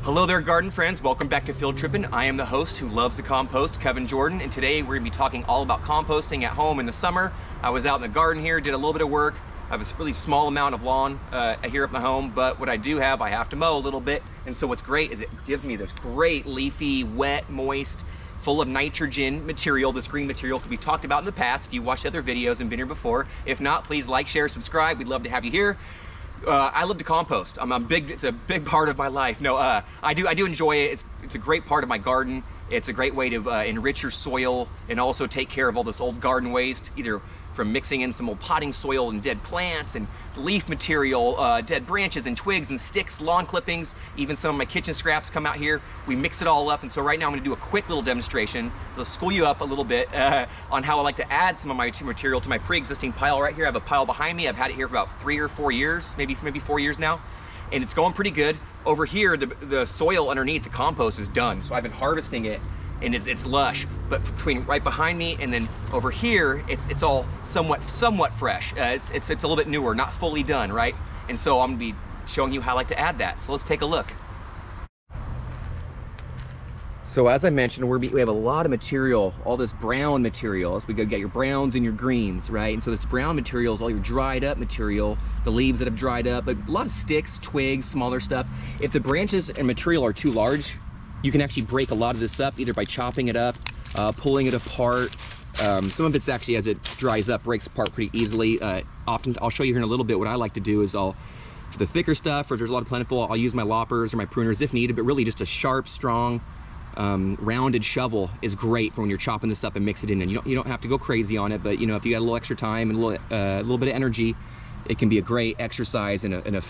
Hello there, garden friends. Welcome back to Field Trippin'. I am the host who loves to compost, Kevin Jordan, and today we're gonna be talking all about composting at home in the summer. I was out in the garden here, did a little bit of work. I have a really small amount of lawn here at my home, but what I do have, I have to mow a little bit. And so what's great is it gives me this great leafy, wet, moist, full of nitrogen material, this green material that we talked about in the past if you watched other videos and been here before. If not, please like, share, subscribe. We'd love to have you here. I love to compost. It's a big part of my life. No, I do enjoy it. It's a great part of my garden. It's a great way to enrich your soil and also take care of all this old garden waste, either from mixing in some old potting soil and dead plants and leaf material, dead branches and twigs and sticks, lawn clippings, even some of my kitchen scraps come out here. We mix it all up, and so right now I'm gonna do a quick little demonstration. It'll school you up a little bit on how I like to add some of my material to my pre-existing pile right here. I have a pile behind me. I've had it here for about 3 or 4 years, maybe 4 years now, and it's going pretty good. Over here, the soil underneath the compost is done, so I've been harvesting it, and it's lush. But between right behind me and then over here, it's all somewhat fresh. It's a little bit newer, not fully done, right? And so I'm gonna be showing you how I like to add that. So let's take a look. So as I mentioned, we have a lot of material, all this brown material. So we go get your browns and your greens, right? And so this brown material is all your dried up material, the leaves that have dried up, but a lot of sticks, twigs, smaller stuff. If the branches and material are too large, you can actually break a lot of this up either by chopping it up, pulling it apart. Some of it's actually, as it dries up, breaks apart pretty easily. Often, I'll show you here in a little bit, what I like to do is for the thicker stuff, or if there's a lot of plentiful, I'll use my loppers or my pruners if needed, but really just a sharp, strong, rounded shovel is great for when you're chopping this up and mix it in. And you don't have to go crazy on it, but you know, if you got a little extra time and a little bit of energy, it can be a great exercise and a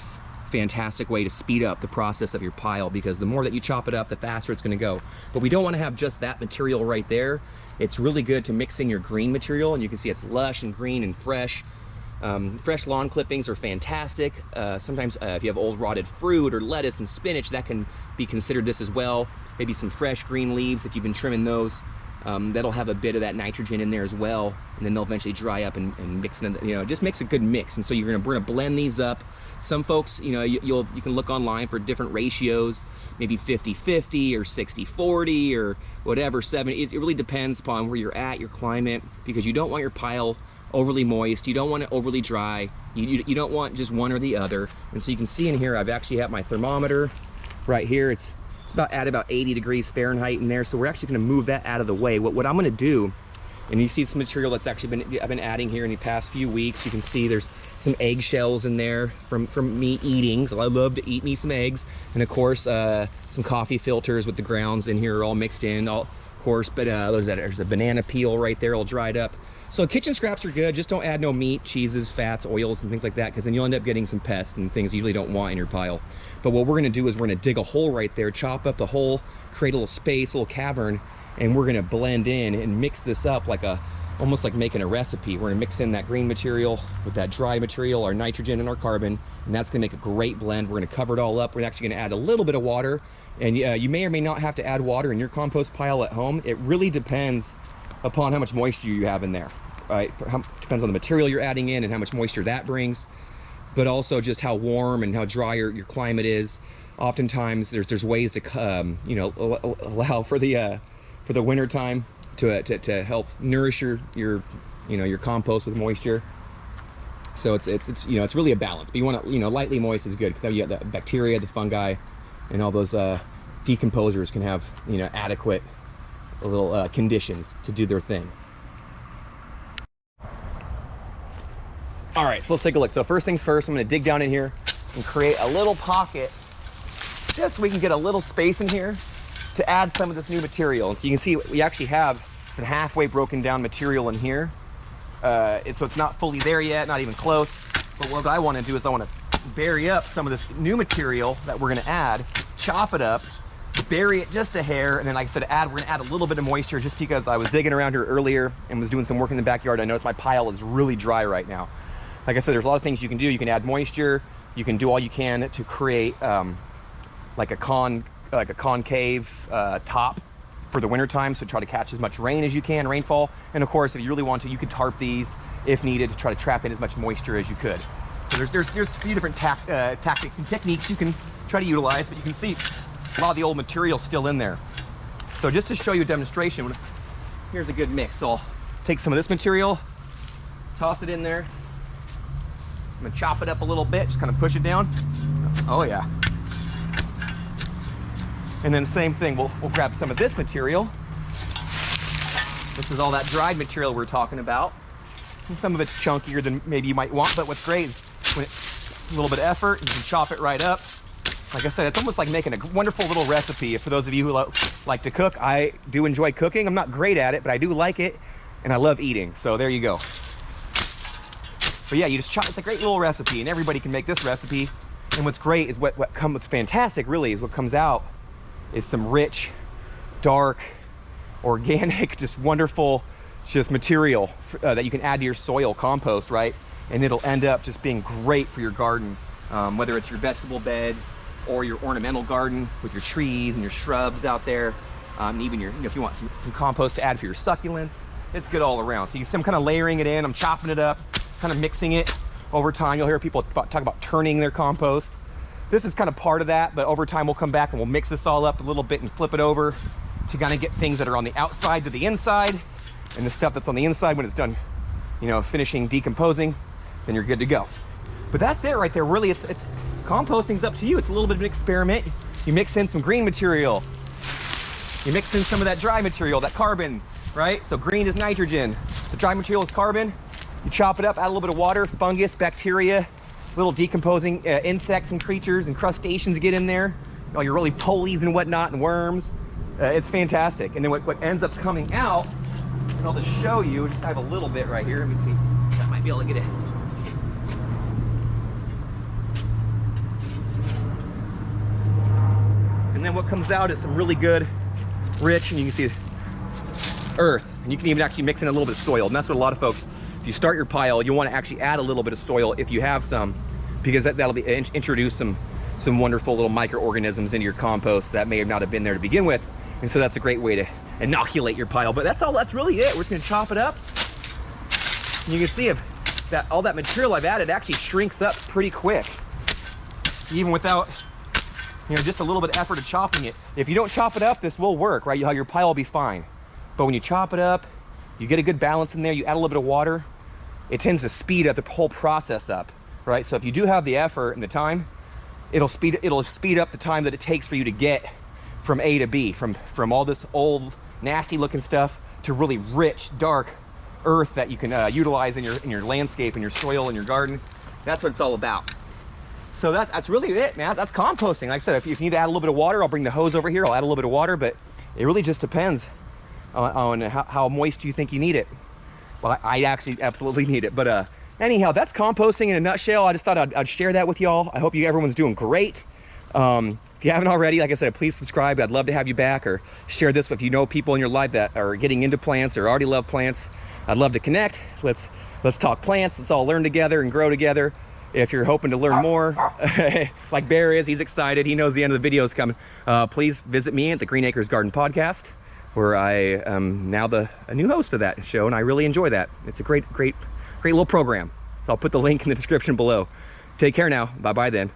fantastic way to speed up the process of your pile, because the more that you chop it up, the faster it's going to go. But we don't want to have just that material right there. It's really good to mix in your green material, and you can see it's lush and green and fresh. Fresh lawn clippings are fantastic. Sometimes if you have old rotted fruit or lettuce and spinach, that can be considered this as well. Maybe some fresh green leaves if you've been trimming those. That'll have a bit of that nitrogen in there as well, and then they'll eventually dry up and mix in, you know, just makes a good mix. And so we're gonna blend these up. Some folks, you know, you can look online for different ratios, maybe 50-50 or 60-40 or whatever, 70. It really depends upon where you're at, your climate, because you don't want your pile overly moist, you don't want it overly dry, you don't want just one or the other. And so you can see in here, I've actually had my thermometer right here. It's at about 80 degrees Fahrenheit in there, so we're actually going to move that out of the way. What I'm going to do, and you see some material that's actually I've been adding here in the past few weeks. You can see there's some eggshells in there from me eating, so I love to eat me some eggs, and of course some coffee filters with the grounds in here are all mixed in, of course. But there's a banana peel right there all dried up. So kitchen scraps are good. Just don't add no meat, cheeses, fats, oils, and things like that, because then you'll end up getting some pests and things you usually don't want in your pile. But what we're gonna do is we're gonna dig a hole right there, chop up the hole, create a little space, a little cavern, and we're gonna blend in and mix this up almost like making a recipe. We're gonna mix in that green material with that dry material, our nitrogen and our carbon, and that's gonna make a great blend. We're gonna cover it all up. We're actually gonna add a little bit of water, and you may or may not have to add water in your compost pile at home. It really depends upon how much moisture you have in there, right? Depends on the material you're adding in and how much moisture that brings, but also just how warm and how dry your climate is. Oftentimes there's ways to you know, allow for the winter time to help nourish your compost with moisture. So it's you know, it's really a balance, but you want to, you know, lightly moist is good, because you got the bacteria, the fungi, and all those decomposers can have, you know, adequate little conditions to do their thing. All right, so let's take a look. So first things first, I'm gonna dig down in here and create a little pocket, just so we can get a little space in here to add some of this new material. And so you can see we actually have some halfway broken down material in here. So it's not fully there yet, not even close. But what I wanna do is I wanna bury up some of this new material that we're gonna add, chop it up, bury it just a hair, and then, like I said, we're gonna add a little bit of moisture, just because I was digging around here earlier and was doing some work in the backyard. I noticed my pile is really dry right now. Like I said, there's a lot of things you can do. You can add moisture. You can do all you can to create like a concave top for the winter time. So try to catch as much rain as you can, rainfall. And of course, if you really want to, you could tarp these if needed to try to trap in as much moisture as you could. So there's a few different tactics and techniques you can try to utilize, but you can see a lot of the old material still in there. So just to show you a demonstration, here's a good mix. So I'll take some of this material, toss it in there. I'm gonna chop it up a little bit, just kind of push it down. Oh yeah. And then same thing, we'll grab some of this material. This is all that dried material we're talking about. And some of it's chunkier than maybe you might want, but what's great is when a little bit of effort, you can chop it right up. Like I said, it's almost like making a wonderful little recipe. For those of you who like to cook, I do enjoy cooking. I'm not great at it, but I do like it, and I love eating. So there you go. But yeah, you just chop. It's a great little recipe, and everybody can make this recipe. And what's great is what's fantastic, really, is what comes out is some rich, dark, organic, just wonderful, just material that you can add to your soil compost, right? And it'll end up just being great for your garden, whether it's your vegetable beds or your ornamental garden with your trees and your shrubs out there, and even your, if you want some compost to add for your succulents, it's good all around. So you see I'm kind of layering it in, I'm chopping it up, kind of mixing it over time. You'll hear people talk about turning their compost. This is kind of part of that, but over time we'll come back and we'll mix this all up a little bit and flip it over to kind of get things that are on the outside to the inside, and the stuff that's on the inside, when it's done, finishing decomposing, then you're good to go. But that's it right there. Really, it's composting's up to you. It's a little bit of an experiment. You mix in some green material, you mix in some of that dry material, that carbon, right? So green is nitrogen, the dry material is carbon. You chop it up, add a little bit of water, fungus, bacteria, little decomposing insects and creatures and crustaceans get in there, all your really pulleys and whatnot and worms. It's fantastic. And then what ends up coming out, and I'll just show you, just have a little bit right here. Let me see, I might be able to get it. And then what comes out is some really good, rich, and you can see earth. And you can even actually mix in a little bit of soil. And that's what a lot of folks, if you start your pile, you want to actually add a little bit of soil if you have some, because that'll be introduce some wonderful little microorganisms into your compost that may not have been there to begin with. And so that's a great way to inoculate your pile. But that's really it. We're just going to chop it up. And you can see if all that material I've added actually shrinks up pretty quick, even without just a little bit of effort of chopping it. If you don't chop it up, this will work, right? Your pile will be fine. But when you chop it up, you get a good balance in there, you add a little bit of water, it tends to speed up the whole process up, right? So if you do have the effort and the time, it'll speed up the time that it takes for you to get from A to B, from all this old nasty looking stuff to really rich, dark earth that you can utilize in your landscape, in your soil, in your garden. That's what it's all about. So that's really it, man. That's composting. Like I said, if you need to add a little bit of water, I'll bring the hose over here, I'll add a little bit of water, but it really just depends on how moist you think you need it. Well, I actually absolutely need it. But anyhow, that's composting in a nutshell. I just thought I'd share that with y'all. I hope everyone's doing great. If you haven't already, like I said, please subscribe. I'd love to have you back, or share this if you know people in your life that are getting into plants or already love plants. I'd love to connect. Let's talk plants. Let's all learn together and grow together. If you're hoping to learn more, like Bear is, he's excited. He knows the end of the video is coming. Please visit me at the Green Acres Garden Podcast, where I am now a new host of that show, and I really enjoy that. It's a great little program. So I'll put the link in the description below. Take care now. Bye-bye then.